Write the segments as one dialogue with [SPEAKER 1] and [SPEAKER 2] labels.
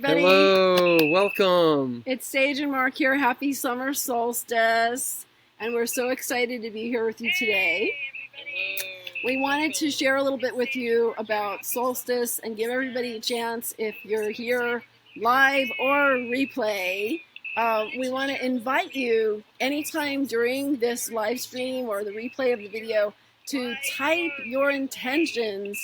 [SPEAKER 1] everybody.
[SPEAKER 2] Hello, welcome.
[SPEAKER 1] It's Sage and Mark here. Happy summer solstice. And we're so excited to be here with you today. We wanted to share a little bit with you about solstice and give everybody a chance, if you're here live or replay. We want to invite you anytime during this live stream or the replay of the video to type your intentions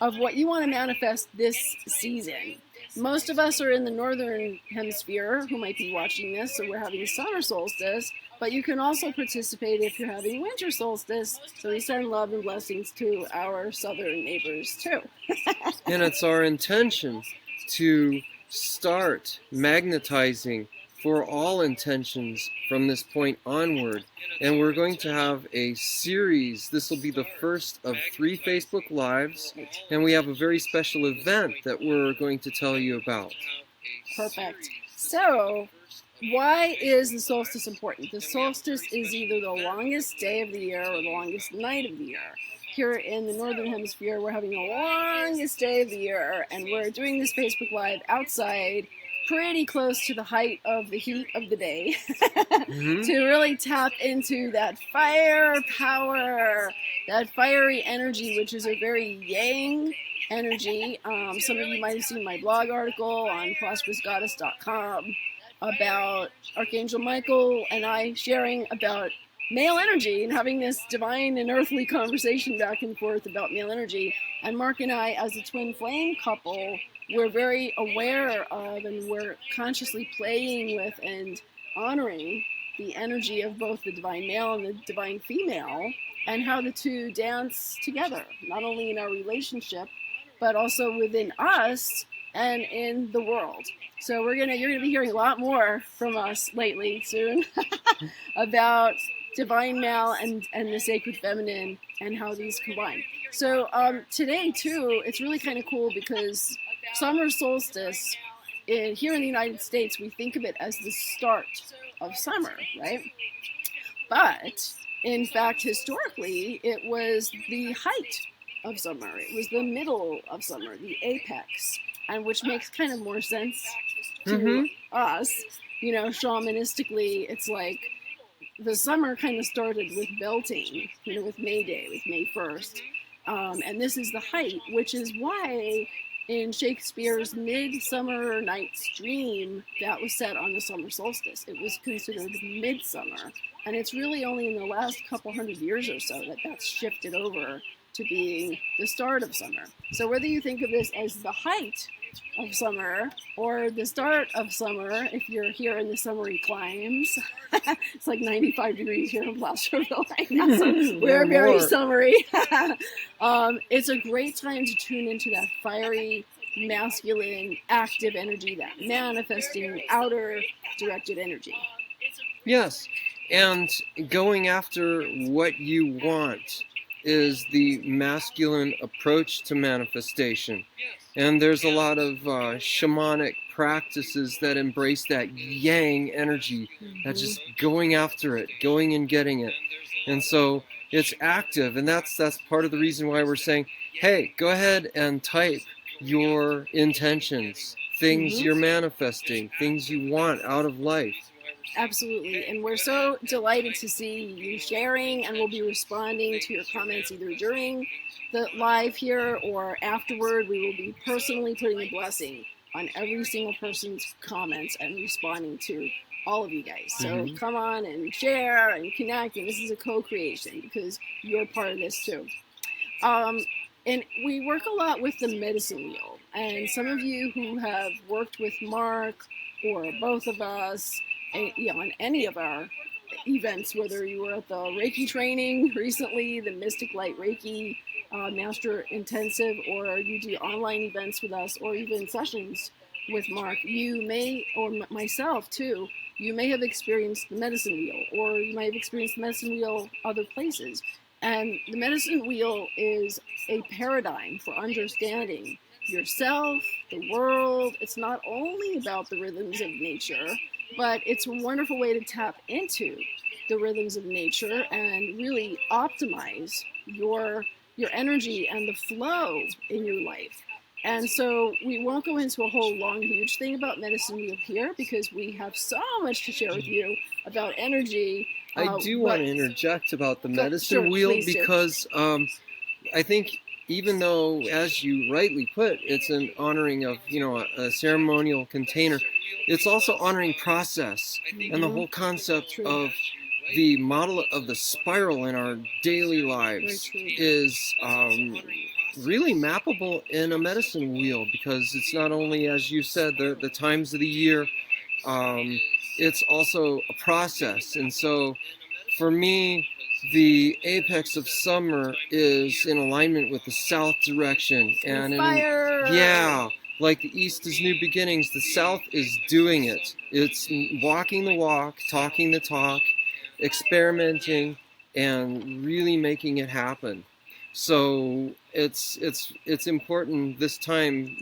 [SPEAKER 1] of what you want to manifest this season. Most of us are in the northern hemisphere who might be watching this, so we're having summer solstice, but you can also participate if you're having winter solstice, so we send love and blessings to our southern neighbors too.
[SPEAKER 2] And it's our intention to start magnetizing for all intentions from this point onward. And we're going to have a series. This will be the first of 3 Facebook Lives. And we have a very special event that we're going to tell you about.
[SPEAKER 1] Perfect. So, why is the solstice important? The solstice is either the longest day of the year or the longest night of the year. Here in the northern hemisphere, we're having the longest day of the year, and we're doing this Facebook Live outside, pretty close to the height of the heat of the day, to really tap into that fire power, that fiery energy, which is a very yang energy. Some of you might have seen my blog article on prosperousgoddess.com about Archangel Michael and I sharing about male energy and having this divine and earthly conversation back and forth about male energy. And Mark and I, as a twin flame couple, we're very aware of and we're consciously playing with and honoring the energy of both the divine male and the divine female, and how the two dance together, not only in our relationship, but also within us and in the world. So you're gonna be hearing a lot more from us lately soon about divine male and the sacred feminine and how these combine. So today too, it's really kind of cool because summer solstice, here in the United States, we think of it as the start of summer, right? But in fact, historically, it was the height of summer. It was the middle of summer, the apex, and which makes kind of more sense to us. You know, shamanistically, it's like the summer kind of started with belting, with May Day, with May 1st. And this is the height, which is why in Shakespeare's Midsummer Night's Dream, that was set on the summer solstice. It was considered midsummer. And it's really only in the last couple hundred years or so that that's shifted over to being the start of summer. So whether you think of this as the height of summer or the start of summer, if you're here in the summery climes, it's like 95 degrees here in Placerville right now, so we're very summery. It's a great time to tune into that fiery, masculine, active energy, that manifesting, outer directed energy.
[SPEAKER 2] Yes, and going after what you want is the masculine approach to manifestation. And there's a lot of shamanic practices that embrace that yang energy, that's just going after it, going and getting it. And so it's active, and that's part of the reason why we're saying, hey, go ahead and type your intentions, things you're manifesting, things you want out of life.
[SPEAKER 1] Absolutely, and we're so delighted to see you sharing, and we'll be responding to your comments either during the live here or afterward. We will be personally putting a blessing on every single person's comments and responding to all of you guys. So come on and share and connect, and this is a co-creation because you're part of this too. And we work a lot with the medicine wheel, and some of you who have worked with Mark or both of us, on any of our events, whether you were at the Reiki training recently, the Mystic Light Reiki Master Intensive, or you do online events with us, or even sessions with Mark, you may, or myself too, you may have experienced the medicine wheel, or you might have experienced the medicine wheel other places. And the medicine wheel is a paradigm for understanding yourself, the world. It's not only about the rhythms of nature, but it's a wonderful way to tap into the rhythms of nature and really optimize your energy and the flow in your life. And so we won't go into a whole long, huge thing about medicine wheel here because we have so much to share with you about energy.
[SPEAKER 2] I do want to interject about the medicine wheel because I think even though, as you rightly put, it's an honoring of, a ceremonial container, it's also honoring process and the whole concept of the model of the spiral in our daily lives is really mappable in a medicine wheel, because it's not only, as you said, the times of the year, it's also a process. And so for me, the apex of summer is in alignment with the south direction. And like the east is new beginnings, the south is doing it. It's walking the walk, talking the talk, experimenting, and really making it happen. So it's important this time,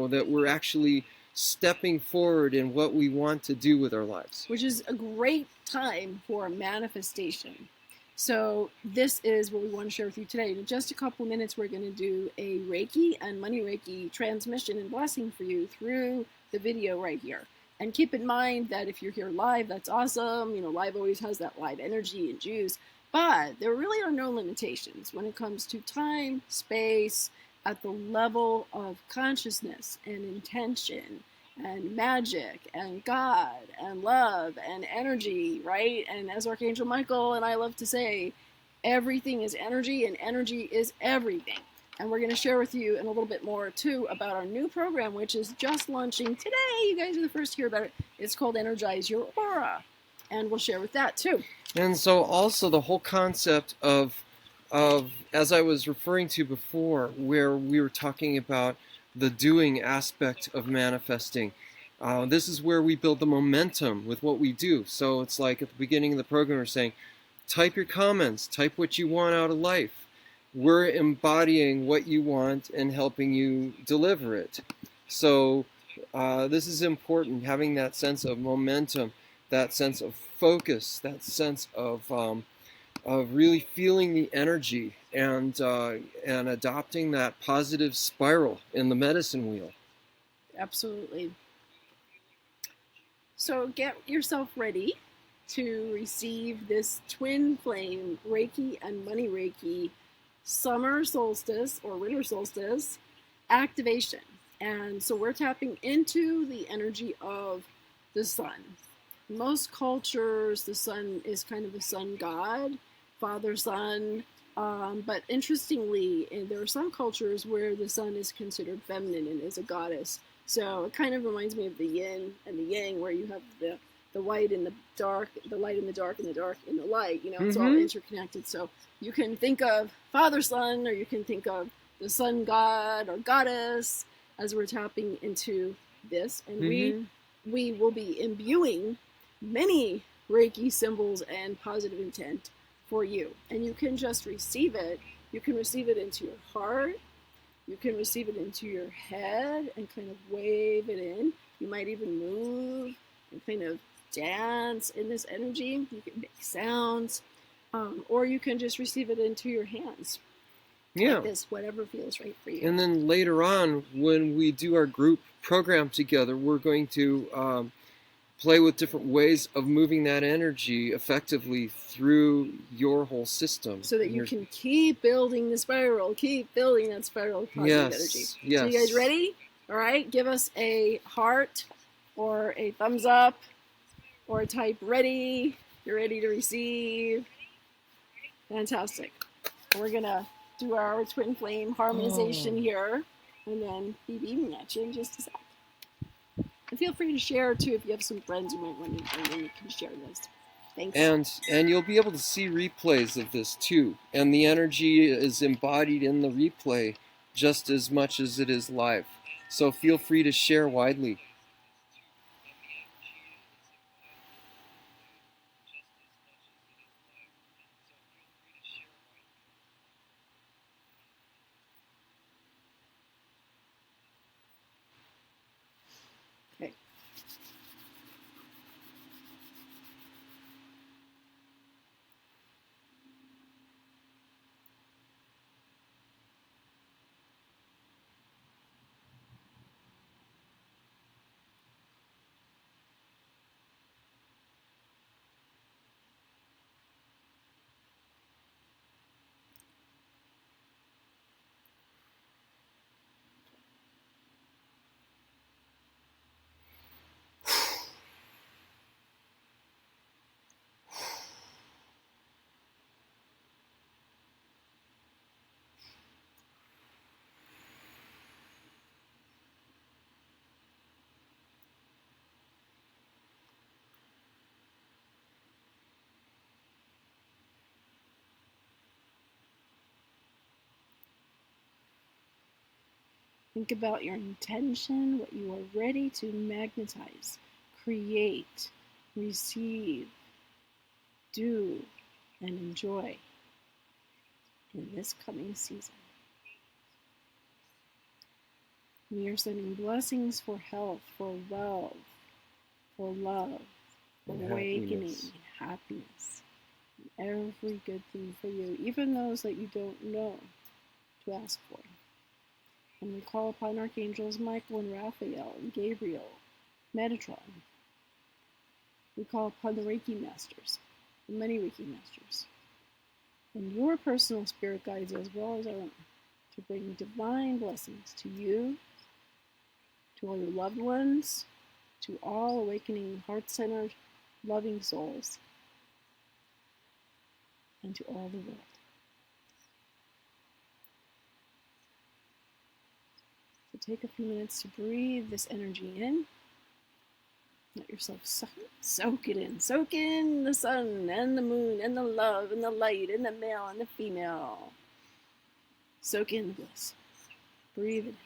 [SPEAKER 2] that we're actually stepping forward in what we want to do with our lives.
[SPEAKER 1] Which is a great time for manifestation. So this is what we want to share with you today. In just a couple minutes, we're going to do a Reiki and money Reiki transmission and blessing for you through the video right here. And keep in mind that if you're here live, that's awesome. Live always has that live energy and juice. But there really are no limitations when it comes to time, space, at the level of consciousness and intention and magic and God and love and energy, right? And as Archangel Michael and I love to say, everything is energy and energy is everything. And we're going to share with you in a little bit more, too, about our new program, which is just launching today. You guys are the first to hear about it. It's called Energize Your Aura. And we'll share with that, too.
[SPEAKER 2] And so also the whole concept of as I was referring to before, where we were talking about the doing aspect of manifesting. This is where we build the momentum with what we do. So it's like at the beginning of the program, we're saying, type your comments, type what you want out of life. We're embodying what you want and helping you deliver it. So this is important, having that sense of momentum, that sense of focus, that sense of really feeling the energy and adopting that positive spiral in the medicine wheel.
[SPEAKER 1] Absolutely. So get yourself ready to receive this twin flame Reiki and money Reiki summer solstice or winter solstice activation. And so we're tapping into the energy of the sun. In most cultures, the sun is kind of the sun god, father sun. But interestingly, there are some cultures where the sun is considered feminine and is a goddess. So it kind of reminds me of the yin and the yang, where you have the white in the dark, the light in the dark, and the dark in the light. It's all interconnected. So you can think of father sun, or you can think of the sun god or goddess as we're tapping into this. And we will be imbuing many Reiki symbols and positive intent for you. And you can just receive it. You can receive it into your heart. You can receive it into your head and kind of wave it in. You might even move and kind of dance in this energy. You can make sounds. Or you can just receive it into your hands.
[SPEAKER 2] Yeah.
[SPEAKER 1] Like this, whatever feels right for you.
[SPEAKER 2] And then later on, when we do our group program together, we're going to play with different ways of moving that energy effectively through your whole system.
[SPEAKER 1] So that you can keep building the spiral, keep building that spiral of positive energy.
[SPEAKER 2] Yes.
[SPEAKER 1] So you guys ready? All right, give us a heart or a thumbs up or type ready. You're ready to receive. Fantastic. We're going to do our twin flame harmonization here and then be beaming at you in just a sec. And feel free to share, too, if you have some friends who might want to join in, you can share this. Thanks.
[SPEAKER 2] And you'll be able to see replays of this, too. And the energy is embodied in the replay just as much as it is live. So feel free to share widely.
[SPEAKER 1] Okay. Think about your intention, what you are ready to magnetize, create, receive, do, and enjoy in this coming season. We are sending blessings for health, for wealth, for love, for
[SPEAKER 2] And
[SPEAKER 1] awakening,
[SPEAKER 2] happiness.
[SPEAKER 1] and happiness, and every good thing for you, even those that you don't know to ask for. And we call upon Archangels Michael and Raphael and Gabriel, Metatron. We call upon the Reiki Masters, the many Reiki Masters, and your personal spirit guides as well as our own, to bring divine blessings to you, to all your loved ones, to all awakening, heart-centered, loving souls, and to all the world. So take a few minutes to breathe this energy in. Let yourself soak it in. Soak in the sun and the moon and the love and the light and the male and the female. Soak in the bliss. Breathe it in.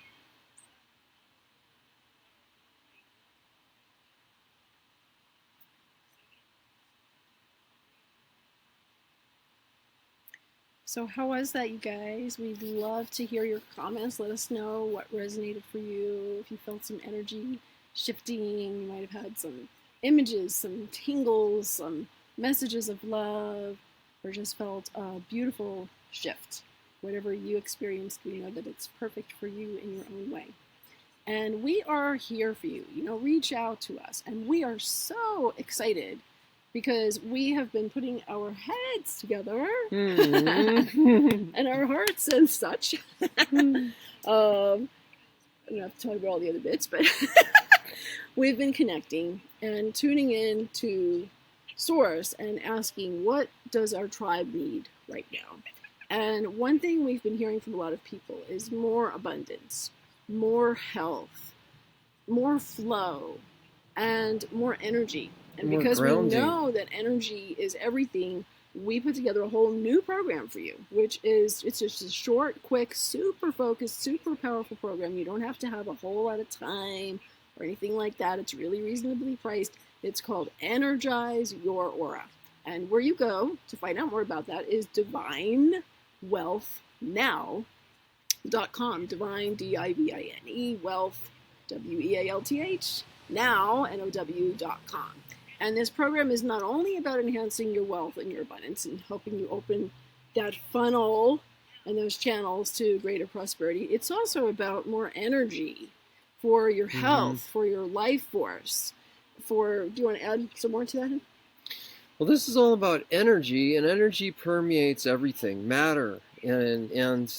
[SPEAKER 1] So how was that, you guys? We'd love to hear your comments. Let us know what resonated for you. If you felt some energy shifting, you might have had some images, some tingles, some messages of love, or just felt a beautiful shift. Whatever you experienced, we know that it's perfect for you in your own way. And we are here for you. Reach out to us. And we are so excited because we have been putting our heads together and our hearts and such. I'm going to have to talk about all the other bits, but we've been connecting and tuning in to Source and asking, what does our tribe need right now? And one thing we've been hearing from a lot of people is more abundance, more health, more flow, and more energy. And
[SPEAKER 2] More
[SPEAKER 1] because
[SPEAKER 2] grounding.
[SPEAKER 1] we know that energy is everything, we put together a whole new program for you, which is, it's just a short, quick, super focused, super powerful program. You don't have to have a whole lot of time or anything like that. It's really reasonably priced. It's called Energize Your Aura. And where you go to find out more about that is divinewealthnow.com. Divine, D-I-V-I-N-E, wealth, W-E-A-L-T-H, now, N-O-W.com. And this program is not only about enhancing your wealth and your abundance and helping you open that funnel and those channels to greater prosperity, it's also about more energy for your health, for your life force. Do you want to add some more to that?
[SPEAKER 2] Well, this is all about energy, and energy permeates everything, matter, and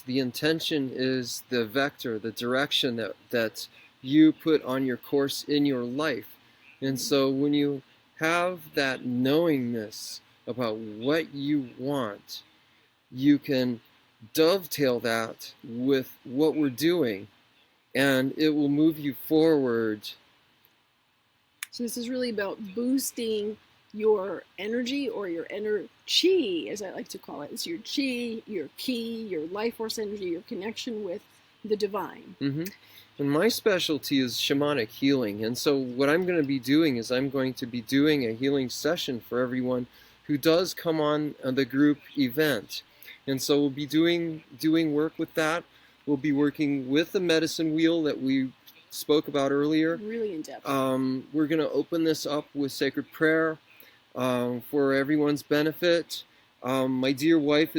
[SPEAKER 2] the intention is the vector, the direction that you put on your course in your life. And so when you have that knowingness about what you want, you can dovetail that with what we're doing, and it will move you forward.
[SPEAKER 1] So this is really about boosting your energy, or your chi, as I like to call it. It's your chi, your ki, your life force energy, your connection with the divine.
[SPEAKER 2] And my specialty is shamanic healing. And so what I'm going to be doing is I'm going to be doing a healing session for everyone who does come on the group event. And so we'll be doing work with that. We'll be working with the medicine wheel that we spoke about earlier.
[SPEAKER 1] Really in depth.
[SPEAKER 2] We're going to open this up with sacred prayer for everyone's benefit. My dear wife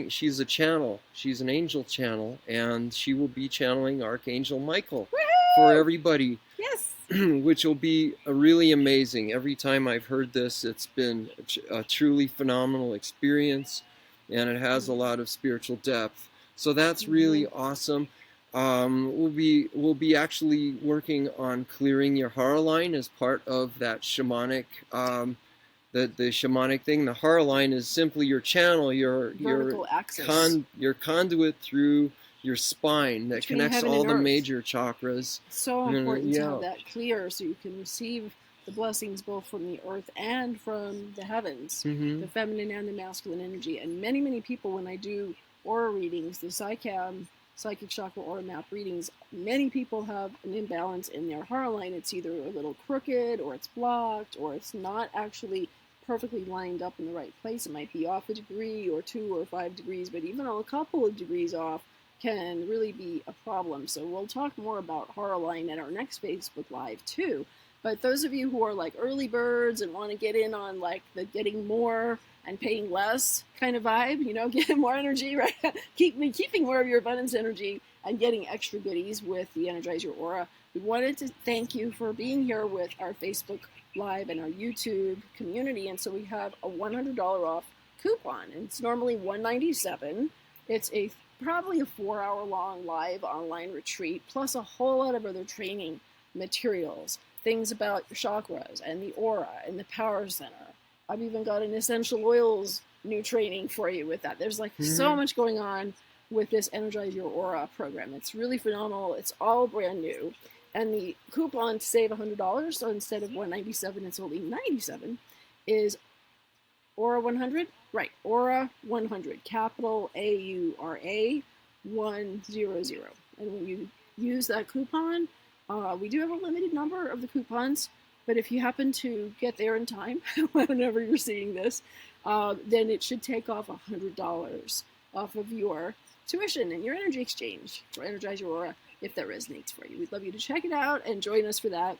[SPEAKER 2] she's a channel. She's an angel channel, and she will be channeling Archangel Michael for everybody.
[SPEAKER 1] Yes.
[SPEAKER 2] Which will be really amazing. Every time I've heard this, it's been a truly phenomenal experience, and it has a lot of spiritual depth. So that's really awesome. We'll be actually working on clearing your hara line as part of that shamanic the shamanic thing. The hara line is simply your channel, your conduit through your spine that
[SPEAKER 1] between
[SPEAKER 2] connects
[SPEAKER 1] heaven
[SPEAKER 2] all
[SPEAKER 1] and
[SPEAKER 2] the
[SPEAKER 1] earth.
[SPEAKER 2] major chakras.
[SPEAKER 1] So important to have that clear so you can receive the blessings both from the earth and from the heavens, the feminine and the masculine energy. And many, many people, when I do aura readings, the psychic chakra aura map readings, many people have an imbalance in their heart line. It's either a little crooked, or it's blocked, or it's not actually perfectly lined up in the right place. It might be off a degree or 2 or 5 degrees, but even a couple of degrees off can really be a problem. So we'll talk more about heart line at our next Facebook Live too. But those of you who are like early birds and want to get in on like the getting more and paying less kind of vibe, you know, getting more energy, right? Keeping more of your abundance energy and getting extra goodies with the Energize Your Aura. We wanted to thank you for being here with our Facebook Live and our YouTube community. And so we have a $100 off coupon. And it's normally $197. It's probably a 4-hour long live online retreat, plus a whole lot of other training materials, things about your chakras and the aura and the power center. I've even got an essential oils new training for you with that. There's like so much going on with this Energize Your Aura program. It's really phenomenal. It's all brand new. And the coupon to save $100, so instead of $197, it's only $97, is Aura 100? Right, Aura 100, capital AURA 100. And when you use that coupon, we do have a limited number of the coupons, but if you happen to get there in time, whenever you're seeing this, then it should take off $100 off of your tuition and your energy exchange for Energize Your Aura, if that resonates for you. We'd love you to check it out and join us for that.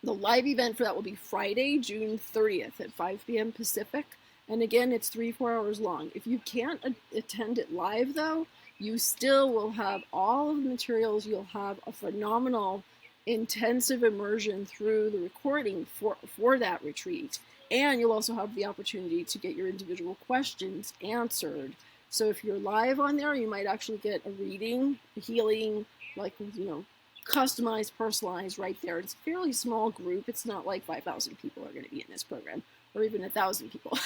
[SPEAKER 1] The live event for that will be Friday, June 30th at 5 p.m. Pacific. And again, it's 3-4 hours long. If you can't attend it live, though, you still will have all of the materials. You'll have a phenomenal, intensive immersion through the recording for that retreat. And you'll also have the opportunity to get your individual questions answered. So if you're live on there, you might actually get a reading, a healing, like, you know, customized, personalized right there. It's a fairly small group. It's not like 5,000 people are going to be in this program, or even 1,000 people.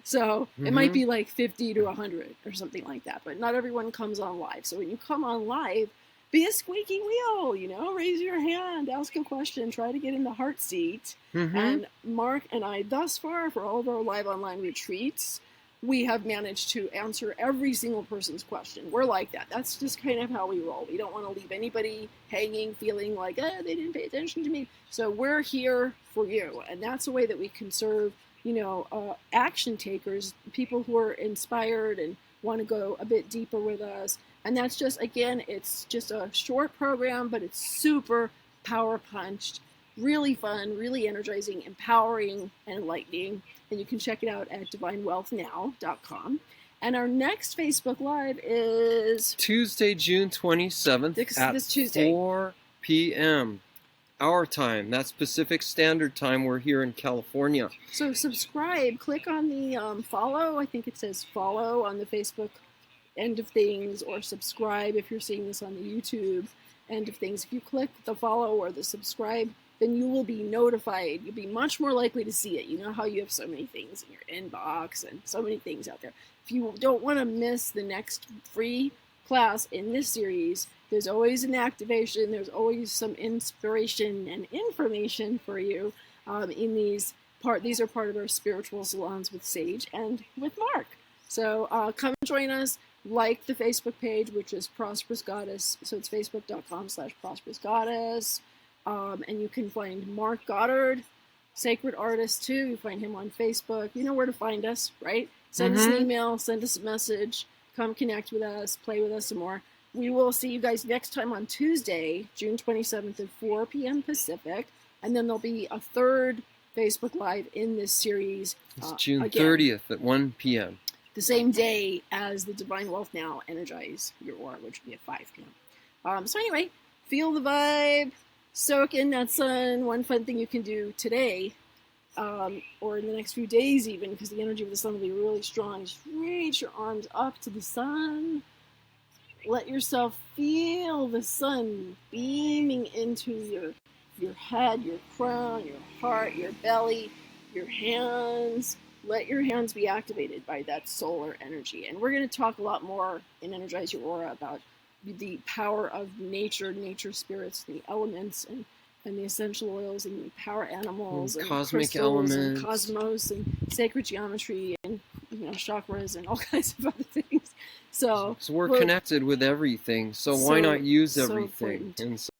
[SPEAKER 1] So it might be like 50 to 100 or something like that. But not everyone comes on live. So when you come on live, be a squeaky wheel, you know, raise your hand, ask a question, try to get in the heart seat. And Mark and I, thus far, for all of our live online retreats, we have managed to answer every single person's question. We're like that. That's just kind of how we roll. We don't want to leave anybody hanging, feeling like, they didn't pay attention to me. So we're here for you. And that's a way that we can serve, you know, action takers, people who are inspired and want to go a bit deeper with us. And that's just, again, it's just a short program, but it's super power punched, really fun, really energizing, empowering, and enlightening. And you can check it out at divinewealthnow.com. And our next Facebook Live is
[SPEAKER 2] Tuesday, June 27th
[SPEAKER 1] this Tuesday.
[SPEAKER 2] 4 p.m. our time. That's Pacific Standard Time. We're here in California.
[SPEAKER 1] So subscribe. Click on the follow. I think it says follow on the Facebook end of things, or subscribe if you're seeing this on the YouTube end of things. If you click the follow or the subscribe, then you will be notified. You'll be much more likely to see it. You know how you have so many things in your inbox and so many things out there. If you don't want to miss the next free class in this series, there's always an activation. There's always some inspiration and information for you in these These are part of our spiritual salons with Sage and with Mark. So come join us. Like the Facebook page, which is Prosperous Goddess. So it's facebook.com/Prosperous Goddess. And you can find Mark Goddard, Sacred Artist, too. You find him on Facebook. You know where to find us, right? Send us an email, send us a message, come connect with us, play with us some more. We will see you guys next time on Tuesday, June 27th at 4 p.m. Pacific. And then there'll be a third Facebook Live in this series.
[SPEAKER 2] It's June 30th at 1 p.m.
[SPEAKER 1] The same day as the Divine Wealth Now Energize Your Aura, which will be at 5 p.m. So anyway, feel the vibe, soak in that sun. One fun thing you can do today, or in the next few days even, because the energy of the sun will be really strong, just reach your arms up to the sun. Let yourself feel the sun beaming into your head, your crown, your heart, your belly, your hands. Let your hands be activated by that solar energy. And we're going to talk a lot more in Energize Your Aura about the power of nature, nature spirits, the elements, and the essential oils, and the power animals, and
[SPEAKER 2] cosmic
[SPEAKER 1] elements,
[SPEAKER 2] elements,
[SPEAKER 1] and cosmos, and sacred geometry, and chakras, and all kinds of other things So
[SPEAKER 2] we're connected with everything. So why not use
[SPEAKER 1] so
[SPEAKER 2] everything?
[SPEAKER 1] important.
[SPEAKER 2] And so